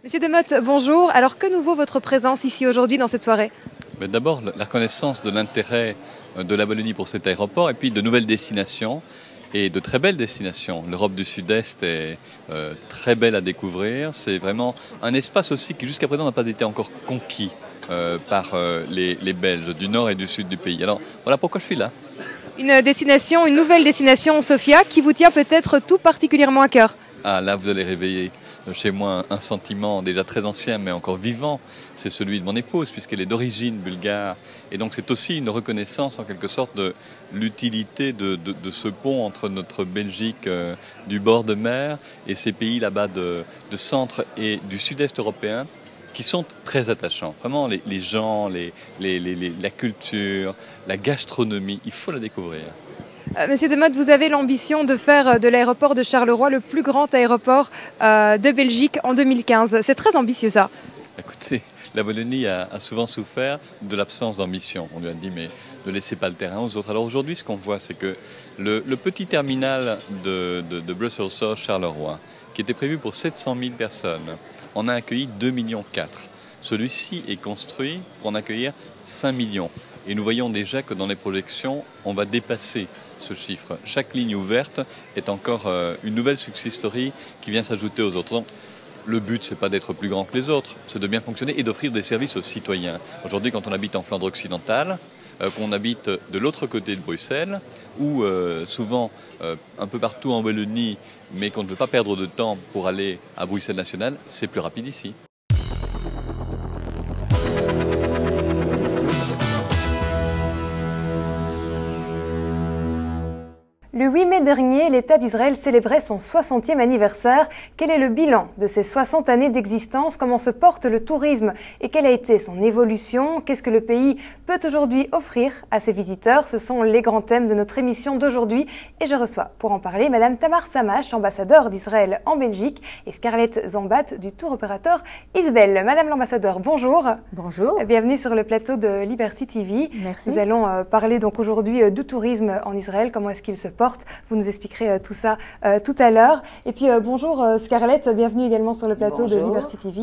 Monsieur Demotte, bonjour. Alors que nous vaut votre présence ici aujourd'hui dans cette soirée? D'abord, la reconnaissance de l'intérêt de la Wallonie pour cet aéroport et puis de nouvelles destinations et de très belles destinations. L'Europe du Sud-Est est très belle à découvrir. C'est vraiment un espace aussi qui jusqu'à présent n'a pas été encore conquis par les Belges du nord et du sud du pays. Alors voilà pourquoi je suis là. Une destination, une nouvelle destination, Sofia, qui vous tient peut-être tout particulièrement à cœur. Ah là, vous allez réveiller chez moi un sentiment déjà très ancien mais encore vivant, c'est celui de mon épouse puisqu'elle est d'origine bulgare et donc c'est aussi une reconnaissance en quelque sorte de l'utilité de ce pont entre notre Belgique du bord de mer et ces pays là-bas de centre et du sud-est européen qui sont très attachants. Vraiment les gens, la culture, la gastronomie, il faut la découvrir. Monsieur Demotte, vous avez l'ambition de faire de l'aéroport de Charleroi le plus grand aéroport de Belgique en 2015. C'est très ambitieux ça. Écoutez, la Wallonie a souvent souffert de l'absence d'ambition. On lui a dit mais ne laissez pas le terrain aux autres. Alors aujourd'hui ce qu'on voit c'est que le petit terminal de Brussels South Charleroi, qui était prévu pour 700 000 personnes, en a accueilli 2,4 millions. Celui-ci est construit pour en accueillir 5 millions. Et nous voyons déjà que dans les projections, on va dépasser ce chiffre. Chaque ligne ouverte est encore une nouvelle success story qui vient s'ajouter aux autres. Donc, le but, ce n'est pas d'être plus grand que les autres, c'est de bien fonctionner et d'offrir des services aux citoyens. Aujourd'hui, quand on habite en Flandre occidentale, qu'on habite de l'autre côté de Bruxelles, ou souvent un peu partout en Wallonie, mais qu'on ne veut pas perdre de temps pour aller à Bruxelles nationale, c'est plus rapide ici. Le 8 mai dernier, l'État d'Israël célébrait son 60e anniversaire. Quel est le bilan de ces 60 années d'existence? Comment se porte le tourisme et quelle a été son évolution? Qu'est-ce que le pays peut aujourd'hui offrir à ses visiteurs? Ce sont les grands thèmes de notre émission d'aujourd'hui. Et je reçois pour en parler Madame Tamar Samash, ambassadeur d'Israël en Belgique, et Scarlett Zambat du tour opérateur Isbel. Madame l'ambassadeur, bonjour. Bonjour. Bienvenue sur le plateau de Liberty TV. Merci. Nous allons parler donc aujourd'hui du tourisme en Israël. Comment est-ce qu'il se porte? Vous nous expliquerez tout ça tout à l'heure. Et puis bonjour Scarlett, bienvenue également sur le plateau de Liberty TV.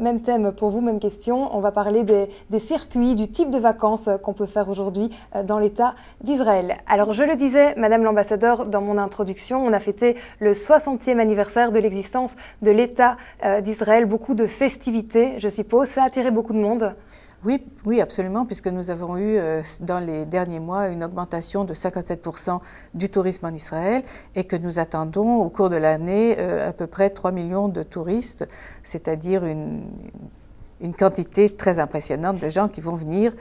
Même thème pour vous, même question. On va parler des circuits, du type de vacances qu'on peut faire aujourd'hui dans l'État d'Israël. Alors je le disais, Madame l'ambassadeur, dans mon introduction, on a fêté le 60e anniversaire de l'existence de l'État d'Israël. Beaucoup de festivités, je suppose. Ça a attiré beaucoup de monde. Oui, absolument, puisque nous avons eu dans les derniers mois une augmentation de 57% du tourisme en Israël et que nous attendons au cours de l'année à peu près 3 millions de touristes, c'est-à-dire une quantité très impressionnante de gens qui vont venir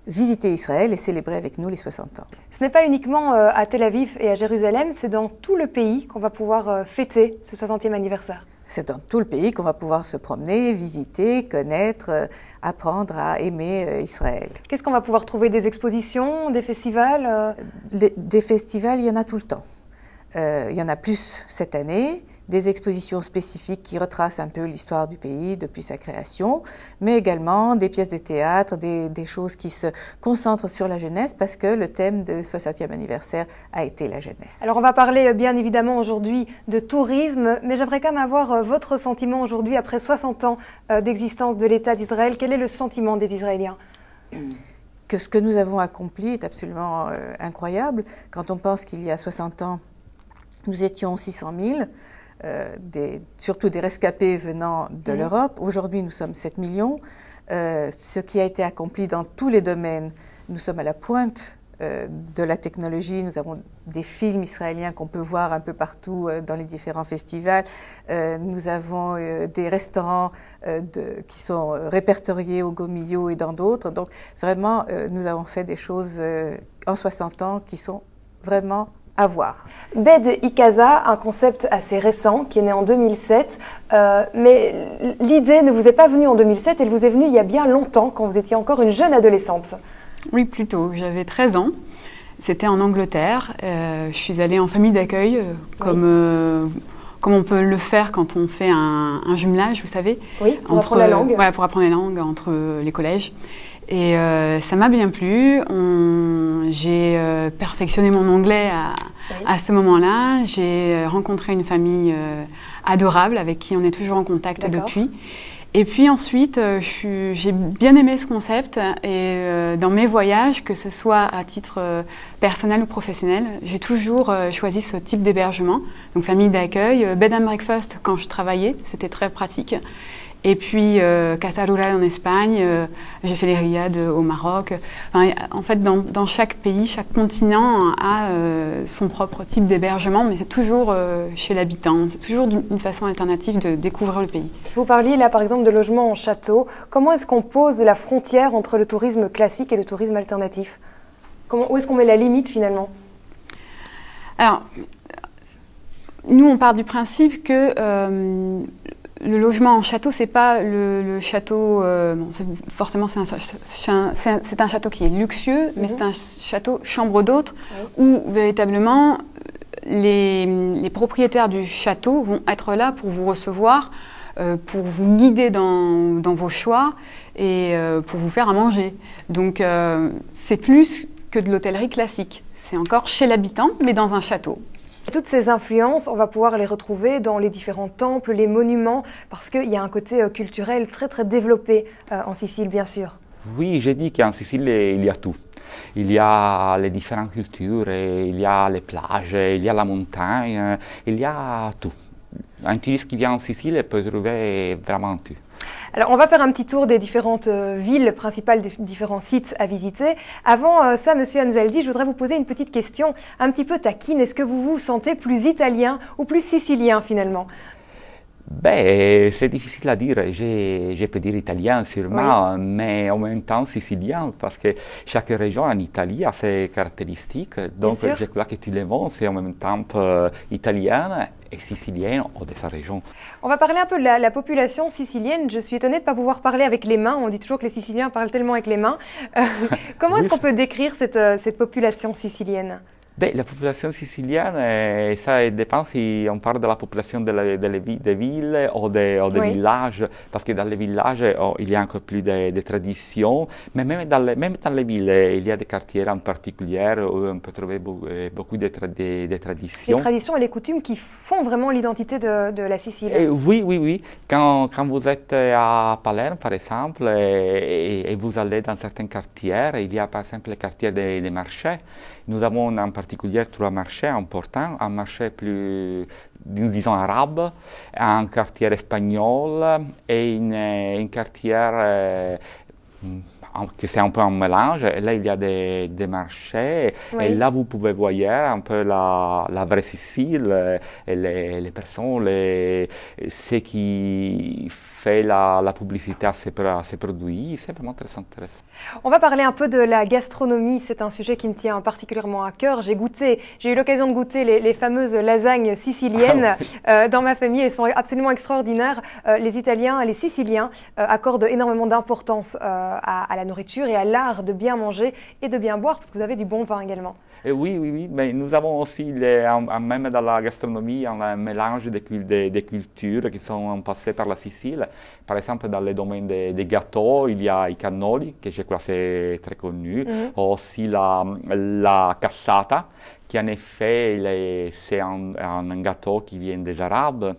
visiter Israël et célébrer avec nous les 60 ans. Ce n'est pas uniquement à Tel Aviv et à Jérusalem, c'est dans tout le pays qu'on va pouvoir fêter ce 60e anniversaire. C'est dans tout le pays qu'on va pouvoir se promener, visiter, connaître, apprendre à aimer Israël. Qu'est-ce qu'on va pouvoir trouver? Des expositions, des festivals? Des festivals, il y en a tout le temps. Il y en a plus cette année, des expositions spécifiques qui retracent un peu l'histoire du pays depuis sa création, mais également des pièces de théâtre, des choses qui se concentrent sur la jeunesse parce que le thème de 60e anniversaire a été la jeunesse. Alors on va parler bien évidemment aujourd'hui de tourisme, mais j'aimerais quand même avoir votre sentiment aujourd'hui après 60 ans d'existence de l'État d'Israël. Quel est le sentiment des Israéliens ? Que ce que nous avons accompli est absolument incroyable. Quand on pense qu'il y a 60 ans, nous étions 600 000, surtout des rescapés venant de l'Europe. Aujourd'hui, nous sommes 7 millions. Ce qui a été accompli dans tous les domaines, nous sommes à la pointe de la technologie. Nous avons des films israéliens qu'on peut voir un peu partout dans les différents festivals. Nous avons des restaurants qui sont répertoriés au Gomillo et dans d'autres. Donc vraiment, nous avons fait des choses en 60 ans qui sont vraiment à voir. Bed Ikaza, un concept assez récent qui est né en 2007, mais l'idée ne vous est pas venue en 2007, elle vous est venue il y a bien longtemps, quand vous étiez encore une jeune adolescente. Oui, plutôt. J'avais 13 ans. C'était en Angleterre. Je suis allée en famille d'accueil, comme on peut le faire quand on fait un jumelage, vous savez. Oui, pour apprendre la langue. Voilà, pour apprendre la langue entre les collèges. Et ça m'a bien plu. J'ai perfectionné mon anglais à ce moment-là. J'ai rencontré une famille adorable avec qui on est toujours en contact depuis. Et puis ensuite, j'ai bien aimé ce concept et dans mes voyages, que ce soit à titre personnel ou professionnel, j'ai toujours choisi ce type d'hébergement. Donc famille d'accueil, bed and breakfast quand je travaillais, c'était très pratique. Et puis Casa Rural en Espagne, j'ai fait les riades au Maroc. Enfin, en fait, dans chaque pays, chaque continent a son propre type d'hébergement, mais c'est toujours chez l'habitant. C'est toujours une façon alternative de découvrir le pays. Vous parliez là par exemple de logement en château. Comment est-ce qu'on pose la frontière entre le tourisme classique et le tourisme alternatif? Où est-ce qu'on met la limite finalement? Alors, nous on part du principe que le logement en château, c'est pas le château. Forcément, c'est un château qui est luxueux, mais c'est un château chambre d'hôte où véritablement les propriétaires du château vont être là pour vous recevoir, pour vous guider dans vos choix et pour vous faire à manger. Donc, c'est plus que de l'hôtellerie classique. C'est encore chez l'habitant, mais dans un château. Toutes ces influences, on va pouvoir les retrouver dans les différents temples, les monuments, parce qu'il y a un côté culturel très très développé en Sicile, bien sûr. Oui, j'ai dit qu'en Sicile, il y a tout. Il y a les différentes cultures, il y a les plages, il y a la montagne, il y a tout. Un touriste qui vient en Sicile peut trouver vraiment tout. Alors, on va faire un petit tour des différentes villes principales, des différents sites à visiter. Avant ça, Monsieur Anzaldi, je voudrais vous poser une petite question un petit peu taquine. Est-ce que vous vous sentez plus italien ou plus sicilien finalement? Ben, c'est difficile à dire. Je peux dire italien sûrement, oui, mais en même temps sicilien, parce que chaque région en Italie a ses caractéristiques. Donc, je crois que tout le monde, c'est en même temps italien et sicilien de sa région. On va parler un peu de la population sicilienne. Je suis étonnée de ne pas vous voir parler avec les mains. On dit toujours que les Siciliens parlent tellement avec les mains. Comment est-ce qu'on peut décrire cette population sicilienne? Ben, la population sicilienne, ça dépend si on parle de la population des villes ou des villages, parce que dans les villages, il y a encore plus de traditions, mais même dans les villes, il y a des quartiers en particulier où on peut trouver beaucoup de traditions. Les traditions et les coutumes qui font vraiment l'identité de la Sicile. Oui, oui, oui. Quand vous êtes à Palerme, par exemple, et vous allez dans certains quartiers, il y a par exemple le quartier des marchés. Nous avons en particulier 3 marchés importants, un marché plus, disons, arabe, un quartier espagnol et un quartier que c'est un peu un mélange. Et là, il y a des marchés, oui, et là, vous pouvez voir un peu la vraie Sicile, et les personnes, ce qui fait la publicité à ces produits. C'est vraiment très intéressant. On va parler un peu de la gastronomie. C'est un sujet qui me tient particulièrement à cœur. J'ai eu l'occasion de goûter les fameuses lasagnes siciliennes dans ma famille. Elles sont absolument extraordinaires. Les Italiens et les Siciliens accordent énormément d'importance à la nourriture et à l'art de bien manger et de bien boire, parce que vous avez du bon vin également. Oui, oui, oui. Mais nous avons aussi, même dans la gastronomie, un mélange de cultures qui sont passées par la Sicile. Par exemple, dans le domaine des gâteaux, il y a i cannoli, que je crois c'est très connu, aussi la cassata, qui en effet, c'est un gâteau qui vient des Arabes.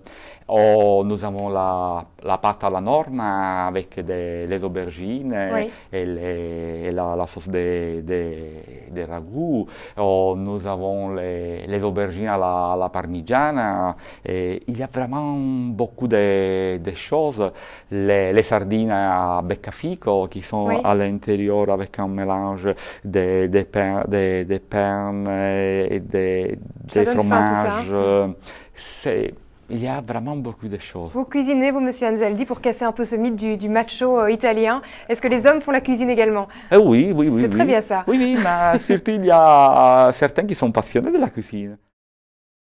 Nous avons la pâte à la norme avec les aubergines, oui, et la sauce des ragoûts. Nous avons les aubergines à la parmigiana. Et il y a vraiment beaucoup de choses. Les sardines à beccafico qui sont, oui, à l'intérieur avec un mélange de pain et des fromages. Il y a vraiment beaucoup de choses. Vous cuisinez, vous, Monsieur Anzaldi, pour casser un peu ce mythe du macho italien. Est-ce que les hommes font la cuisine également? Oui, oui, oui. C'est très bien ça. Oui, oui, mais surtout il y a certains qui sont passionnés de la cuisine.